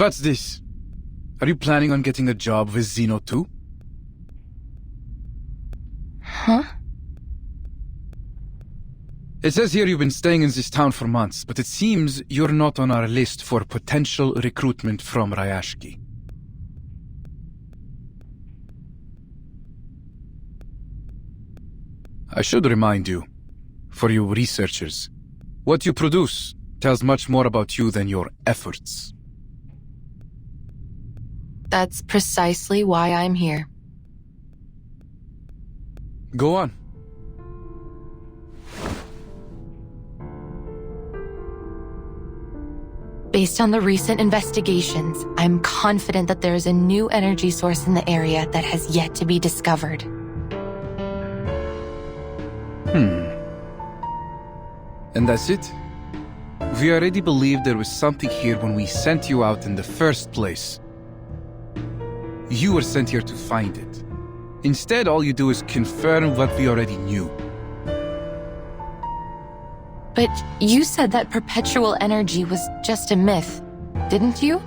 What's this? Are you planning on getting a job with Zeno too? Huh? It says here you've been staying in this town for months, but it seems you're not on our list for potential recruitment from Ryashki. I should remind you, for you researchers, what you produce tells much more about you than your efforts. That's precisely why I'm here. Go on. Based on the recent investigations, I'm confident that there is a new energy source in the area that has yet to be discovered. And that's it? We already believed there was something here when we sent you out in the first place. You were sent here to find it. Instead, all you do is confirm what we already knew. But you said that perpetual energy was just a myth, didn't you?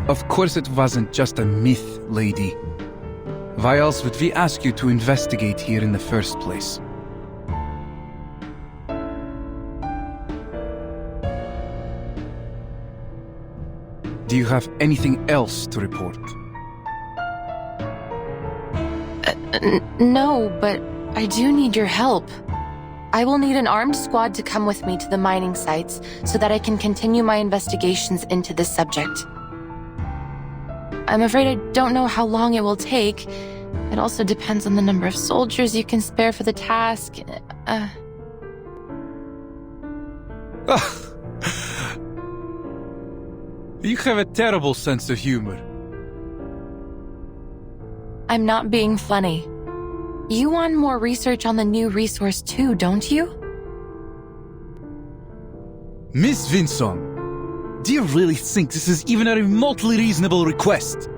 Of course it wasn't just a myth, lady. Why else would we ask you to investigate here in the first place? Do you have anything else to report? No, but I do need your help. I will need an armed squad to come with me to the mining sites so that I can continue my investigations into this subject. I'm afraid I don't know how long it will take. It also depends on the number of soldiers you can spare for the task. You have a terrible sense of humor. I'm not being funny. You want more research on the new resource too, don't you? Miss Vinsong, do you really think this is even a remotely reasonable request?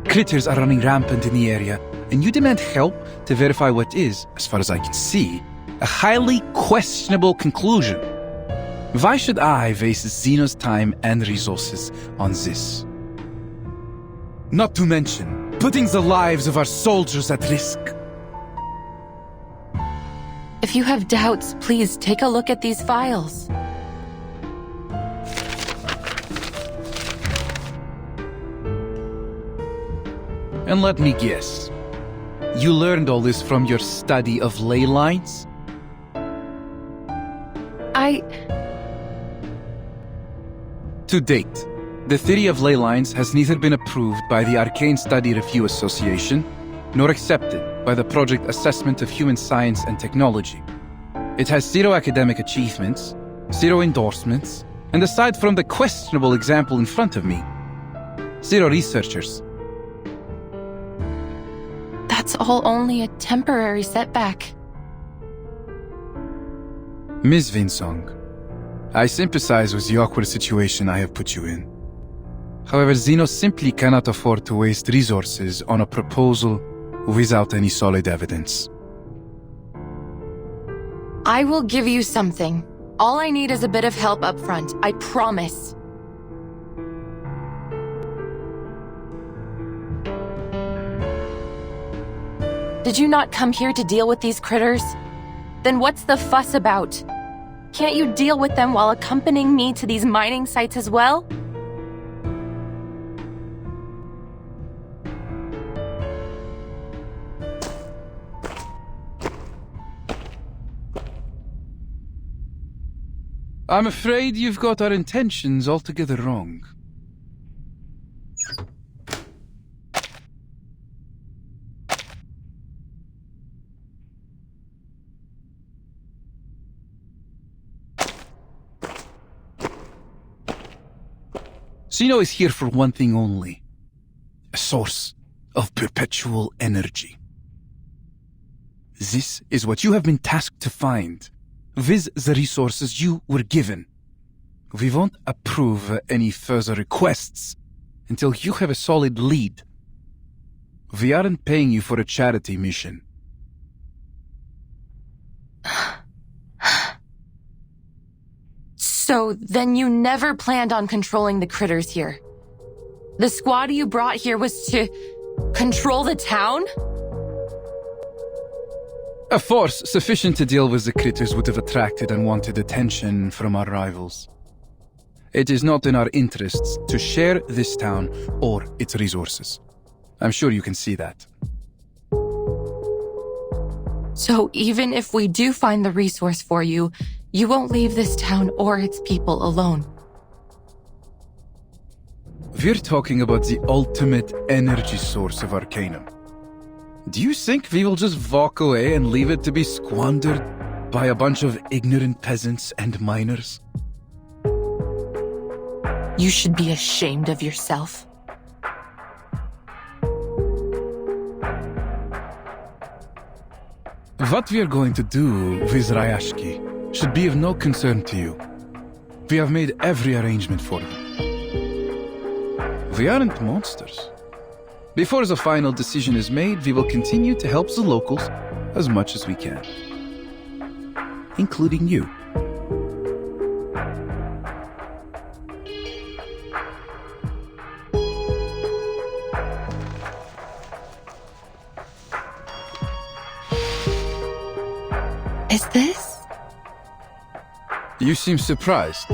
Critters are running rampant in the area, and you demand help to verify what is, as far as I can see, a highly questionable conclusion. Why should I waste Xeno's time and resources on this? Not to mention, putting the lives of our soldiers at risk. If you have doubts, please take a look at these files. And let me guess, you learned all this from your study of ley lines? To date, the theory of ley lines has neither been approved by the Arcane Study Review Association, nor accepted by the Project Assessment of Human Science and Technology. It has zero academic achievements, zero endorsements, and aside from the questionable example in front of me, zero researchers. That's all only a temporary setback. Ms. Vinsong, I sympathize with the awkward situation I have put you in. However, Xeno simply cannot afford to waste resources on a proposal without any solid evidence. I will give you something. All I need is a bit of help up front, I promise. Did you not come here to deal with these critters? Then what's the fuss about? Can't you deal with them while accompanying me to these mining sites as well? I'm afraid you've got our intentions altogether wrong. Xeno is here for one thing only. A source of perpetual energy. This is what you have been tasked to find, with the resources you were given. We won't approve any further requests until you have a solid lead. We aren't paying you for a charity mission. So then you never planned on controlling the critters here. The squad you brought here was to control the town? A force sufficient to deal with the critters would have attracted unwanted attention from our rivals. It is not in our interests to share this town or its resources. I'm sure you can see that. So even if we do find the resource for you, you won't leave this town or its people alone. We're talking about the ultimate energy source of Arcanum. Do you think we will just walk away and leave it to be squandered by a bunch of ignorant peasants and miners? You should be ashamed of yourself. What we are going to do with Ryashki should be of no concern to you. We have made every arrangement for them. We aren't monsters. Before the final decision is made, we will continue to help the locals as much as we can. Including you. Is this? You seem surprised.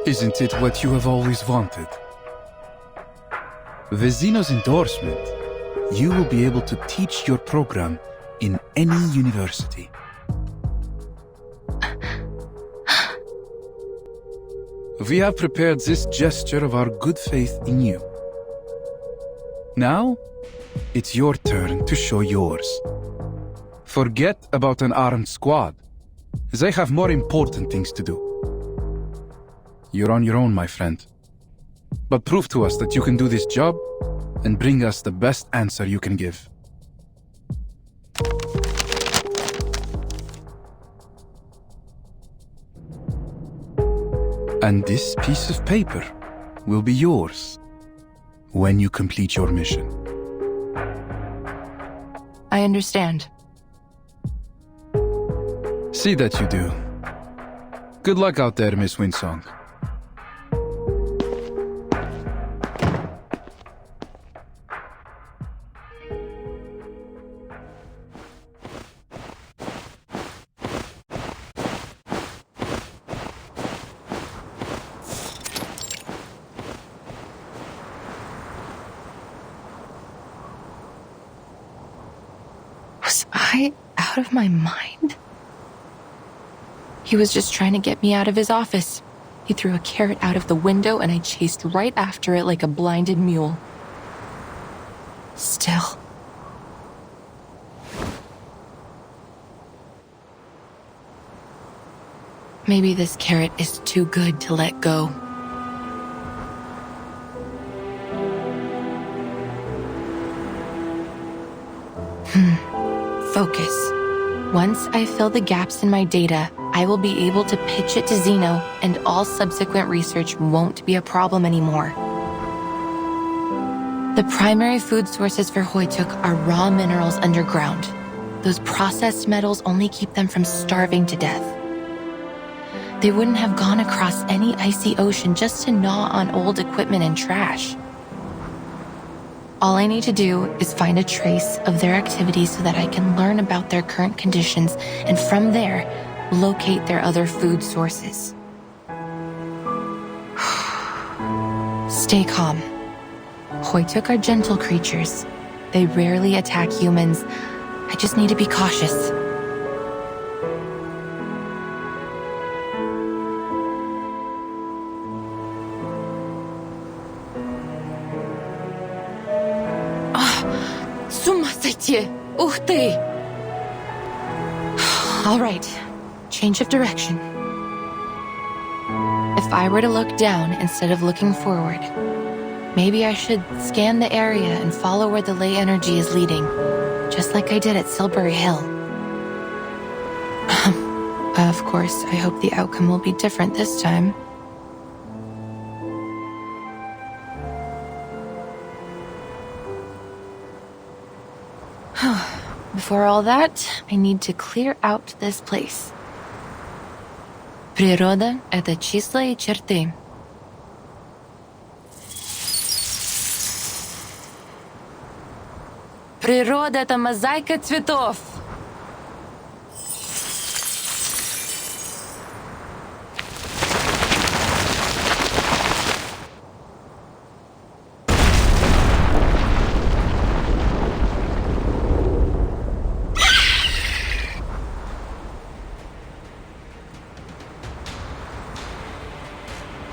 Isn't it what you have always wanted? With Zeno's endorsement, you will be able to teach your program in any university. We have prepared this gesture of our good faith in you. Now, it's your turn to show yours. Forget about an armed squad. They have more important things to do. You're on your own, my friend. But prove to us that you can do this job and bring us the best answer you can give. And this piece of paper will be yours when you complete your mission. I understand. See that you do. Good luck out there, Miss Winsong. Was I out of my mind? He was just trying to get me out of his office. He threw a carrot out of the window and I chased right after it like a blinded mule. Still. Maybe this carrot is too good to let go. Focus. Once I fill the gaps in my data, I will be able to pitch it to Zeno, and all subsequent research won't be a problem anymore. The primary food sources for Hoytuk are raw minerals underground. Those processed metals only keep them from starving to death. They wouldn't have gone across any icy ocean just to gnaw on old equipment and trash. All I need to do is find a trace of their activities so that I can learn about their current conditions and from there, locate their other food sources. Stay calm. Hoytuk are gentle creatures. They rarely attack humans. I just need to be cautious. Ух ты! All right, change of direction. If I were to look down instead of looking forward, maybe I should scan the area and follow where the ley energy is leading, just like I did at Silbury Hill. Of course, I hope the outcome will be different this time. Before all that, I need to clear out this place. Природа — это числа и черты. Природа — это мозаика цветов.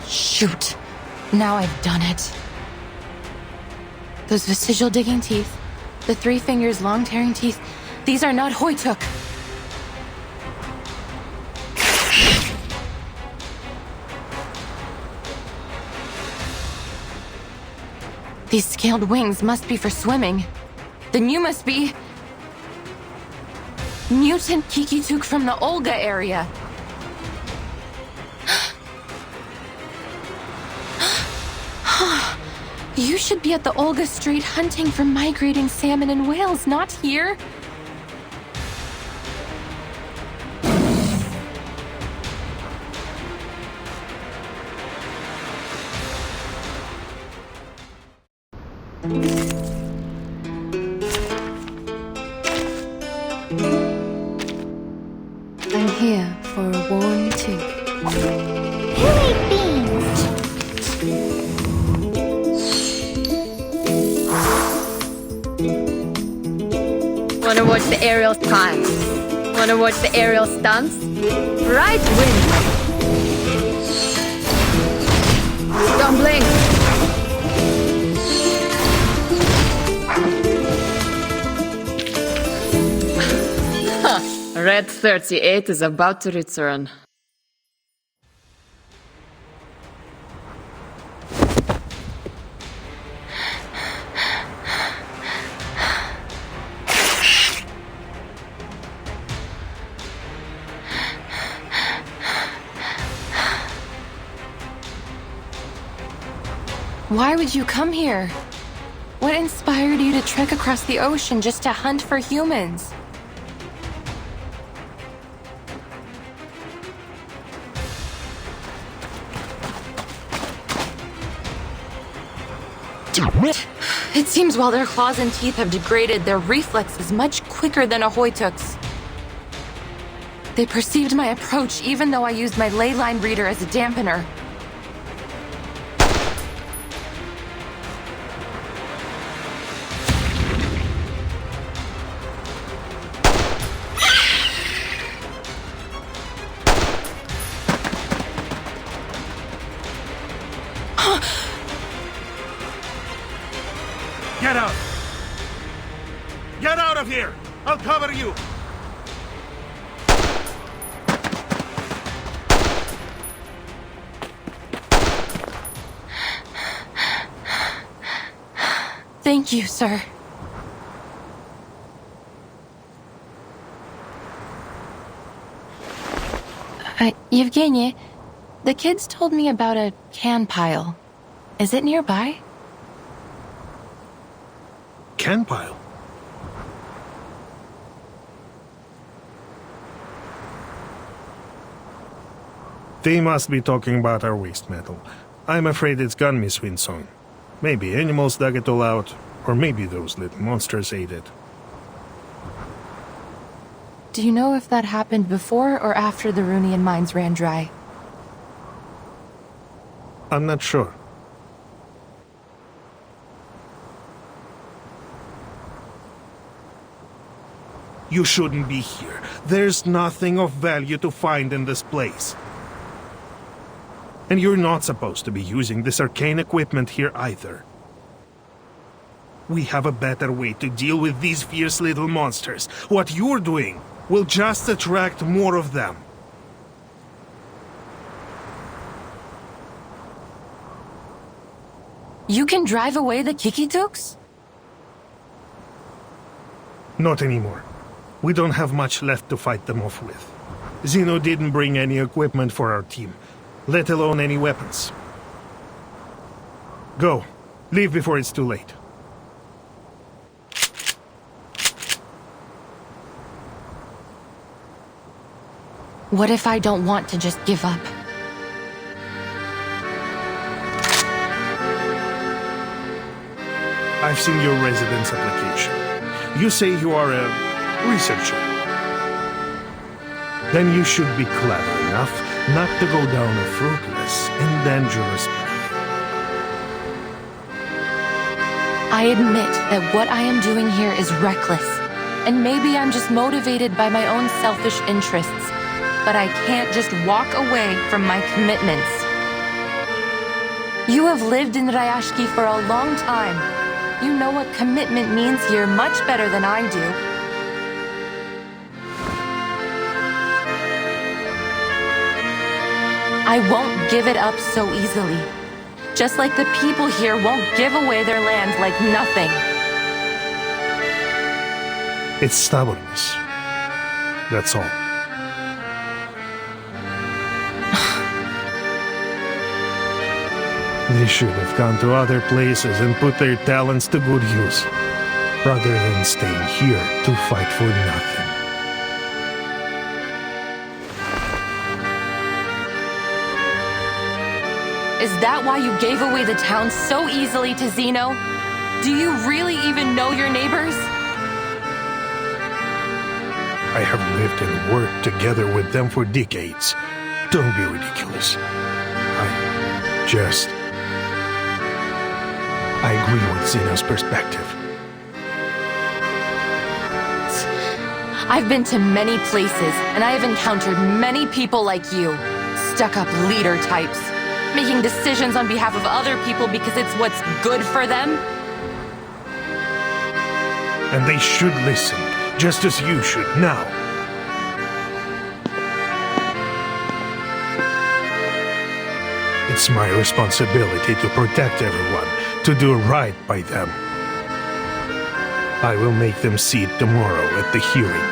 Shoot. Now I've done it. Those vestigial digging teeth, the 3 fingers long tearing teeth, these are not Hoytuk. These scaled wings must be for swimming. Then you must be... Mutant Kikituk from the Olga area. You should be at the Olga Strait hunting for migrating salmon and whales, not here. I'm here for a warm tea. Who ate beans? Wanna watch the aerial stunts? Wanna watch the aerial stunts? Right wing. Don't blink. Red 38 is about to return. Why would you come here? What inspired you to trek across the ocean just to hunt for humans? It seems while their claws and teeth have degraded, their reflex is much quicker than a Hoytuk's. They perceived my approach even though I used my ley line reader as a dampener. Get out! Get out of here! I'll cover you! Thank you, sir. Evgeny, the kids told me about a can pile. Is it nearby? Can pile? They must be talking about our waste metal. I'm afraid it's gone, Miss Winsong. Maybe animals dug it all out, or maybe those little monsters ate it. Do you know if that happened before or after the Runian mines ran dry? I'm not sure. You shouldn't be here. There's nothing of value to find in this place. And you're not supposed to be using this arcane equipment here either. We have a better way to deal with these fierce little monsters. What you're doing will just attract more of them. You can drive away the Kikituks? Not anymore. We don't have much left to fight them off with. Zeno didn't bring any equipment for our team, let alone any weapons. Go. Leave before it's too late. What if I don't want to just give up? I've seen your residence application. You say you are a researcher. Then you should be clever enough not to go down a fruitless and dangerous path. I admit that what I am doing here is reckless, and maybe I'm just motivated by my own selfish interests, but I can't just walk away from my commitments. You have lived in Rayashki for a long time. You know what commitment means here much better than I do. I won't give it up so easily. Just like the people here won't give away their land like nothing. It's stubbornness. That's all. They should have gone to other places and put their talents to good use, rather than staying here to fight for nothing. Is that why you gave away the town so easily to Zeno? Do you really even know your neighbors? I have lived and worked together with them for decades. Don't be ridiculous. I agree with Zeno's perspective. I've been to many places, and I have encountered many people like you. Stuck-up leader types. Making decisions on behalf of other people because it's what's good for them. And they should listen, just as you should now. It's my responsibility to protect everyone, to do right by them. I will make them see it tomorrow at the hearing.